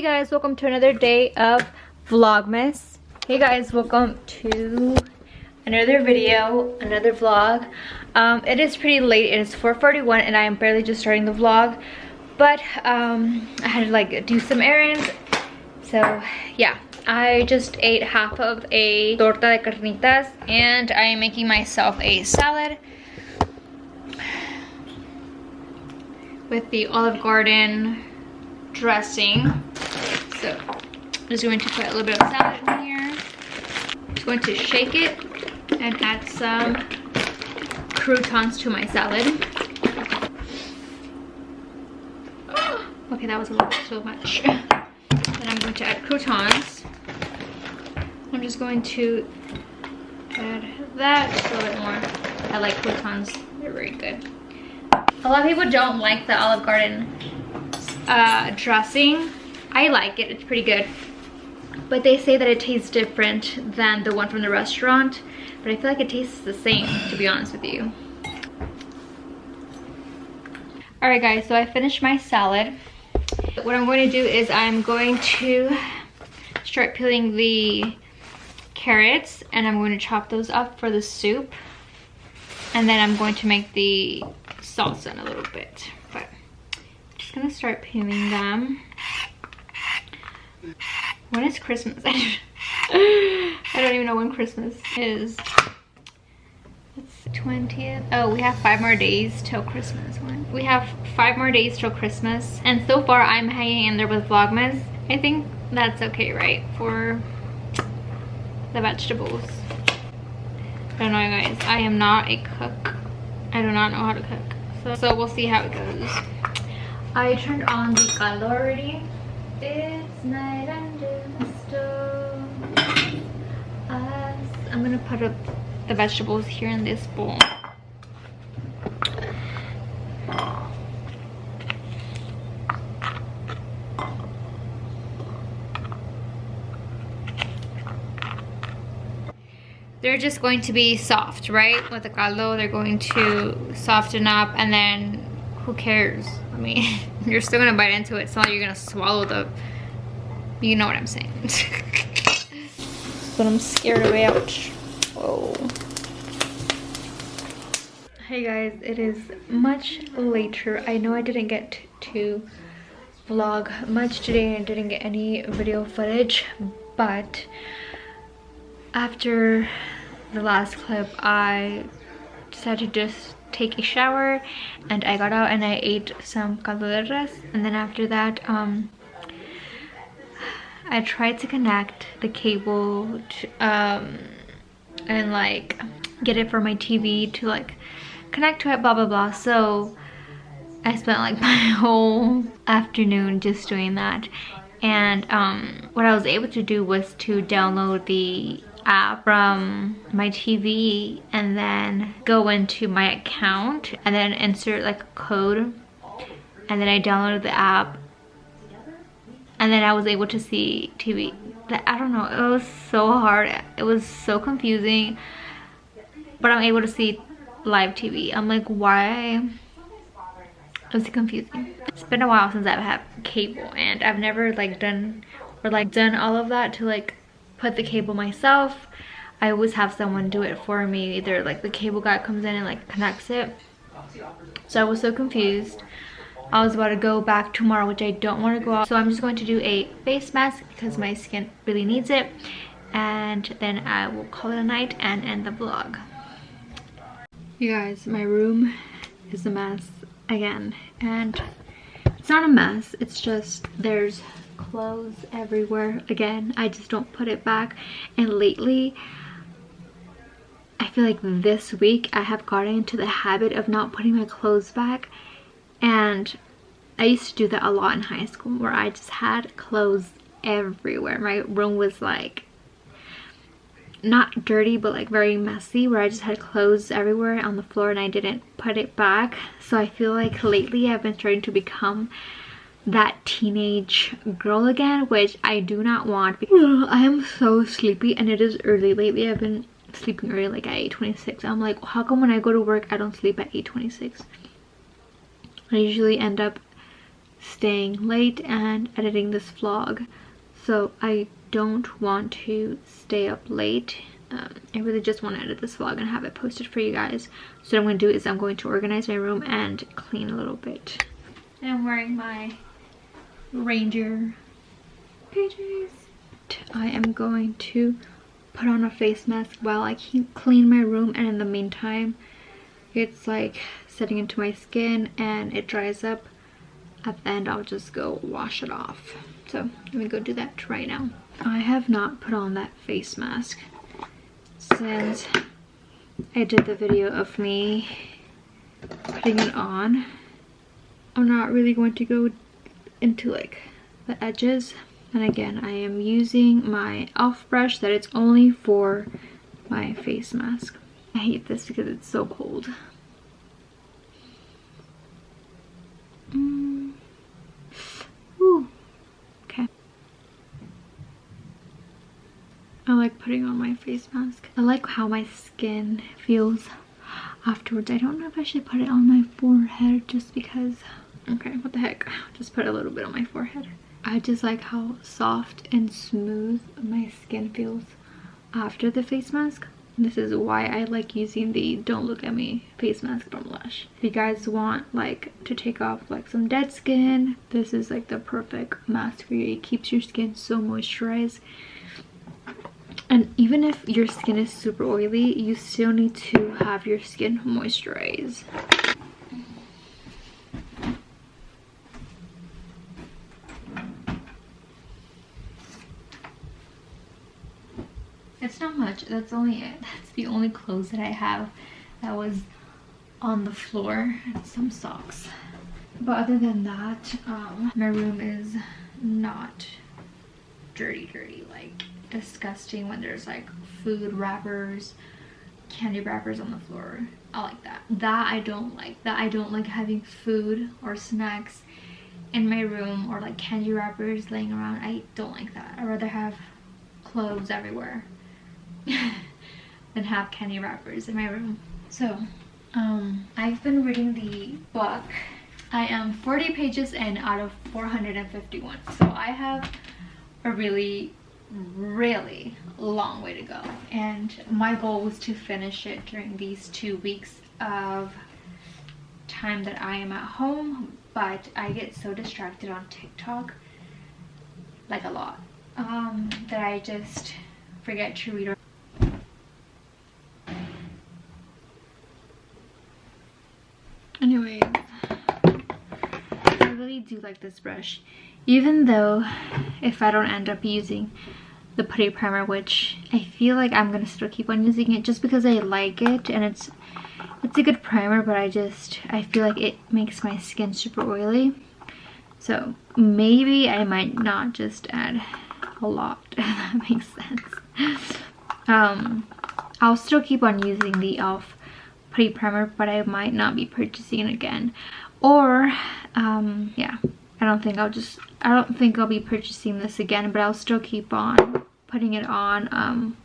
guys, welcome to another day of Vlogmas. Hey guys, welcome to another video, another vlog. It is pretty late. It is 4:41 and I am barely just starting the vlog, but I had to like do some errands. So yeah, I just ate half of a torta de carnitas and I am making myself a salad with the Olive Garden dressing. So I'm just going to put a little bit of salad in here. Just going to shake it and add some croutons to my salad. Okay, that was a little too much. Then I'm going to add croutons. I'm just going to add that just a little bit more. I like croutons, they're very good. A lot of people don't like the Olive Garden dressing. I like it, it's pretty good, but they say that it tastes different than the one from the restaurant, but I feel like it tastes the same, to be honest with you. Alright guys, so I finished my salad. What I'm going to do is I'm going to start peeling the carrots and I'm going to chop those up for the soup, and then I'm going to make the salsa in a little bit. But I'm just gonna start peeling them. When is Christmas? I don't even know when Christmas is. It's the 20th. Oh, we have 5 more days till Christmas. We have 5 more days till Christmas, and so far I'm hanging in there with Vlogmas. I think that's okay, right? For the vegetables. I don't know, guys. I am not a cook. I do not know how to cook. So we'll see how it goes. I turned on the caldo already. It's night under the stove. I'm gonna put up the vegetables here in this bowl. They're just going to be soft, right? With the caldo, they're going to soften up, and then who cares? I mean, you're still gonna bite into it. It's not like you're gonna swallow the, you know what I'm saying. But I'm scared of. Ouch. Whoa. Hey guys, it is much later. I know I didn't get to vlog much today and didn't get any video footage, but after the last clip I decided to just take a shower and I got out and I ate some caldo de res, and then after that I tried to connect the cable to, and like get it for my TV to like connect to it, blah blah blah. So I spent like my whole afternoon just doing that, and what I was able to do was to download the app from my TV and then go into my account and then insert like a code, and then I downloaded the app and then I was able to see TV. I don't know, it was so hard, it was so confusing, but I'm able to see live TV. I'm like, why? It was confusing. It's been a while since I've had cable and I've never like done all of that to like put the cable myself. I always have someone do it for me. Either like the cable guy comes in and like connects it. So I was so confused. I was about to go back tomorrow, which I don't want to go out. So I'm just going to do a face mask because my skin really needs it. And then I will call it a night and end the vlog. You guys, my room is a mess again. And it's not a mess, it's just there's clothes everywhere again. I just don't put it back, and lately I feel like this week I have gotten into the habit of not putting my clothes back, and I used to do that a lot in high school where I just had clothes everywhere. My room was like not dirty but like very messy, where I just had clothes everywhere on the floor and I didn't put it back. So I feel like lately I've been starting to become that teenage girl again, which I do not want because I am so sleepy and it is early. Lately I've been sleeping early, like at 8:26. I'm like, how come when I go to work I don't sleep at 8:26? I usually end up staying late and editing this vlog, so I don't want to stay up late. I really just want to edit this vlog and have it posted for you guys. So what I'm going to do is I'm going to organize my room and clean a little bit. And I'm wearing my Ranger PJs. I am going to put on a face mask while I clean my room, and in the meantime it's like setting into my skin and it dries up. At the end I'll just go wash it off. So let me go do that right now. I have not put on that face mask since I did the video of me putting it on. I'm not really going to go into like the edges. And again, I am using my e.l.f. brush that it's only for my face mask. I hate this because it's so cold. Ooh. Okay. I like putting on my face mask. I like how my skin feels afterwards. I don't know if I should put it on my forehead just because... Okay, what the heck? Just put a little bit on my forehead. I just like how soft and smooth my skin feels after the face mask. This is why I like using the Don't Look At Me face mask from Lush. If you guys want like to take off like some dead skin, this is like the perfect mask for you. It keeps your skin so moisturized. And even if your skin is super oily, you still need to have your skin moisturized. It's not much, that's only it. That's the only clothes that I have that was on the floor, and some socks. But other than that, my room is not dirty, like disgusting when there's like food wrappers, candy wrappers on the floor. I like that. That I don't like. That I don't like having food or snacks in my room, or like candy wrappers laying around. I don't like that. I'd rather have clothes everywhere than have candy wrappers in my room. So I've been reading the book. I am 40 pages in out of 451, so I have a really long way to go, and my goal was to finish it during these 2 weeks of time that I am at home, but I get so distracted on TikTok, like a lot, that I just forget to read. Anyways, I really do like this brush, even though if I don't end up using the putty primer, which I feel like I'm gonna still keep on using it just because I like it and it's a good primer, but I feel like it makes my skin super oily, so maybe I might not just add a lot, if that makes sense. I'll still keep on using the e.l.f. putty primer, but I might not be purchasing it again, or yeah, I don't think I'll be purchasing this again, but I'll still keep on putting it on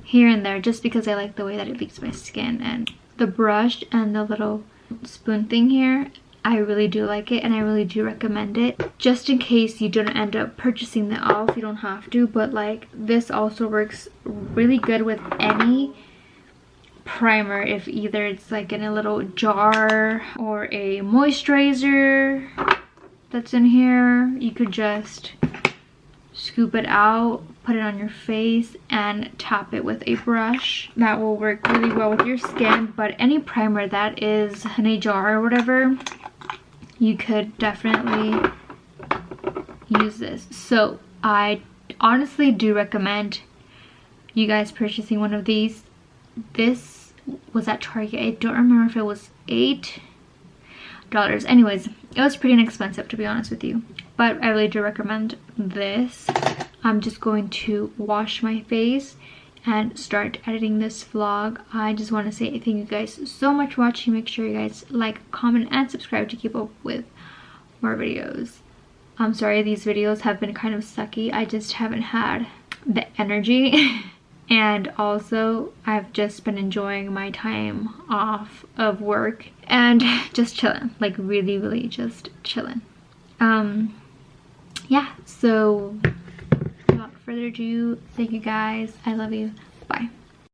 here and there just because I like the way that it leaves my skin. And the brush and the little spoon thing here, I really do like it, and I really do recommend it. Just in case you don't end up purchasing the e.l.f., you don't have to, but like this also works really good with any primer, if either it's like in a little jar or a moisturizer that's in here. You could just scoop it out, put it on your face, and tap it with a brush. That will work really well with your skin. But any primer that is in a jar or whatever, you could definitely use this. So I honestly do recommend you guys purchasing one of these. This was at Target. I don't remember if it was $8. Anyways, it was pretty inexpensive, to be honest with you, but I really do recommend this. I'm just going to wash my face and start editing this vlog. I just want to say thank you guys so much for watching. Make sure you guys like, comment, and subscribe to keep up with more videos. I'm sorry these videos have been kind of sucky. I just haven't had the energy. And also, I've just been enjoying my time off of work and just chilling, like really just chilling. Yeah, so without further ado, thank you guys. I love you.